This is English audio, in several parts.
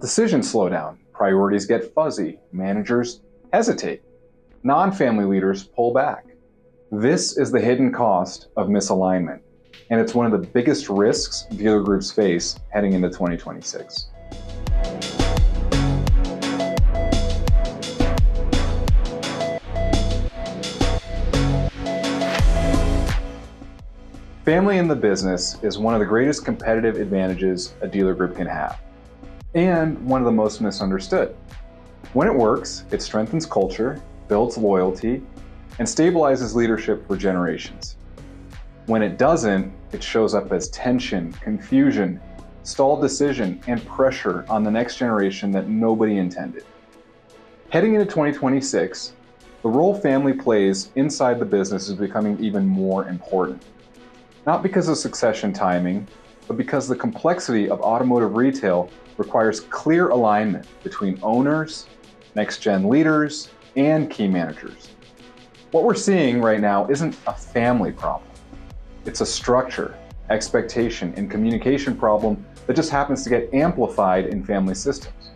decisions slow down, priorities get fuzzy, managers hesitate, non-family leaders pull back. This is the hidden cost of misalignment, and it's one of the biggest risks dealer groups face heading into 2026. Family in the business is one of the greatest competitive advantages a dealer group can have, and one of the most misunderstood. When it works, it strengthens culture, builds loyalty, and stabilizes leadership for generations. When it doesn't, it shows up as tension, confusion, stalled decision, and pressure on the next generation that nobody intended. Heading into 2026, the role family plays inside the business is becoming even more important. Not because of succession timing, but because the complexity of automotive retail requires clear alignment between owners, next-gen leaders, and key managers. What we're seeing right now isn't a family problem. It's a structure, expectation, and communication problem that just happens to get amplified in family systems.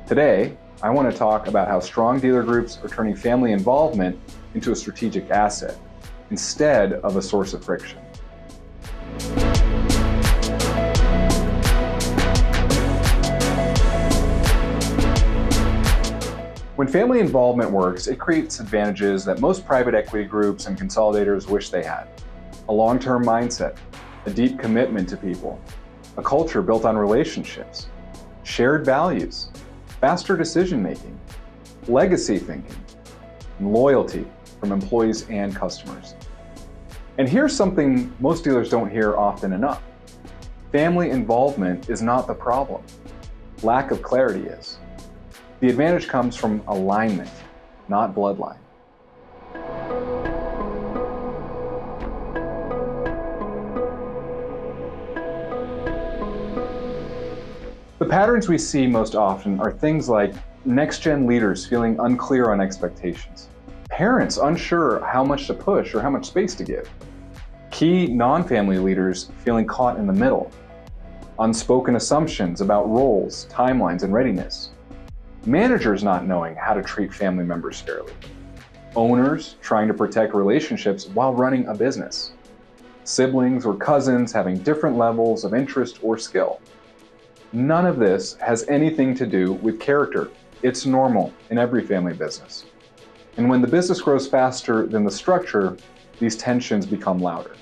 Today, I want to talk about how strong dealer groups are turning family involvement into a strategic asset instead of a source of friction. When family involvement works, it creates advantages that most private equity groups and consolidators wish they had. A long-term mindset, a deep commitment to people, a culture built on relationships, shared values, faster decision-making, legacy thinking, and loyalty from employees and customers. And here's something most dealers don't hear often enough. Family involvement is not the problem. Lack of clarity is. The advantage comes from alignment, not bloodline. The patterns we see most often are things like next-gen leaders feeling unclear on expectations, parents unsure how much to push or how much space to give, key non-family leaders feeling caught in the middle, unspoken assumptions about roles, timelines, and readiness, managers not knowing how to treat family members fairly, owners trying to protect relationships while running a business, siblings or cousins having different levels of interest or skill. None of this has anything to do with character. It's normal in every family business. And when the business grows faster than the structure, these tensions become louder.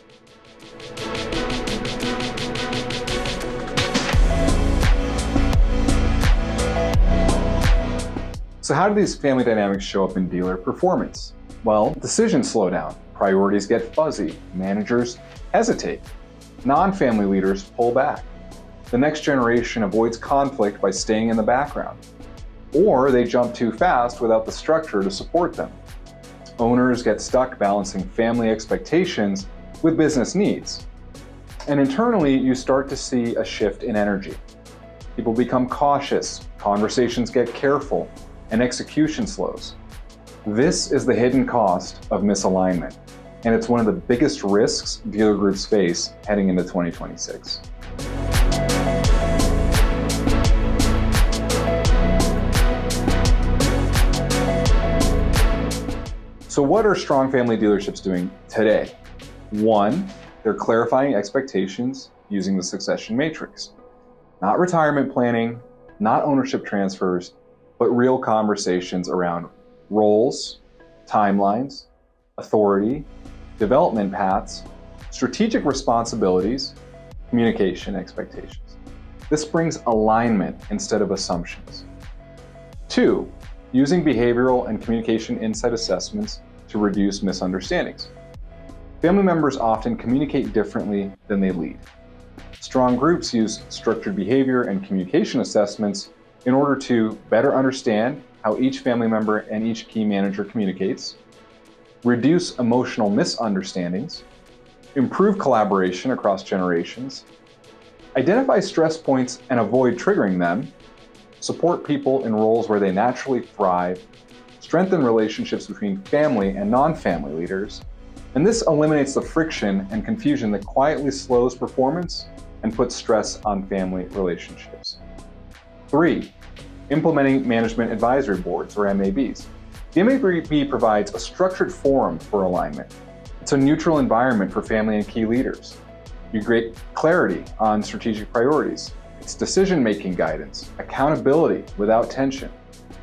So how do these family dynamics show up in dealer performance? Well, decisions slow down, priorities get fuzzy, managers hesitate, non-family leaders pull back. The next generation avoids conflict by staying in the background, or they jump too fast without the structure to support them. Owners get stuck balancing family expectations with business needs. And internally, you start to see a shift in energy. People become cautious, conversations get careful, and execution slows. This is the hidden cost of misalignment, and it's one of the biggest risks dealer groups face heading into 2026. So what are strong family dealerships doing today? One, they're clarifying expectations using the succession matrix. Not retirement planning, not ownership transfers, but real conversations around roles, timelines, authority, development paths, strategic responsibilities, communication expectations. This brings alignment instead of assumptions. Two, using behavioral and communication insight assessments to reduce misunderstandings. Family members often communicate differently than they lead. Strong groups use structured behavior and communication assessments in order to better understand how each family member and each key manager communicates, reduce emotional misunderstandings, improve collaboration across generations, identify stress points and avoid triggering them, support people in roles where they naturally thrive, strengthen relationships between family and non-family leaders, and this eliminates the friction and confusion that quietly slows performance and puts stress on family relationships. 3, implementing management advisory boards, or MABs. The MAB provides a structured forum for alignment. It's a neutral environment for family and key leaders. You create clarity on strategic priorities. It's decision-making guidance, accountability without tension.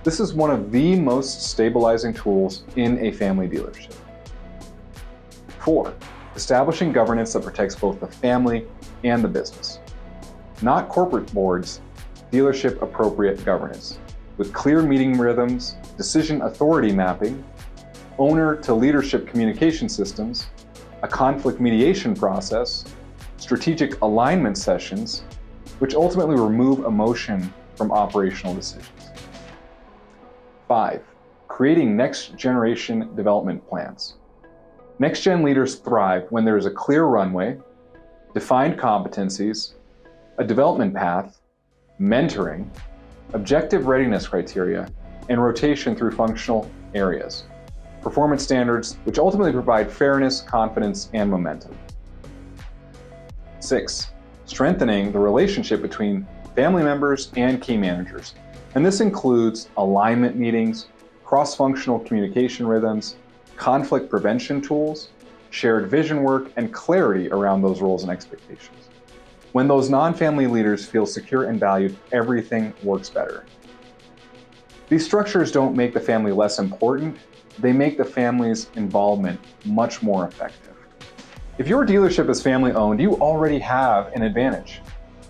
This is one of the most stabilizing tools in a family dealership. 4, establishing governance that protects both the family and the business. Not corporate boards, dealership appropriate governance, with clear meeting rhythms, decision authority mapping, owner to leadership communication systems, a conflict mediation process, strategic alignment sessions, which ultimately remove emotion from operational decisions. 5, creating next generation development plans. Next gen leaders thrive when there is a clear runway, defined competencies, a development path, mentoring, objective readiness criteria, and rotation through functional areas. Performance standards, which ultimately provide fairness, confidence, and momentum. 6, strengthening the relationship between family members and key managers. And this includes alignment meetings, cross-functional communication rhythms, conflict prevention tools, shared vision work, and clarity around those roles and expectations. When those non-family leaders feel secure and valued, everything works better. These structures don't make the family less important, they make the family's involvement much more effective. If your dealership is family owned, you already have an advantage.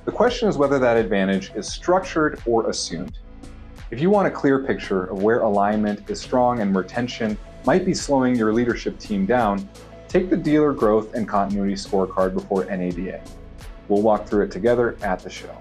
The question is whether that advantage is structured or assumed. If you want a clear picture of where alignment is strong and where tension might be slowing your leadership team down, take the Dealer Growth and Continuity Scorecard before NADA. We'll walk through it together at the show.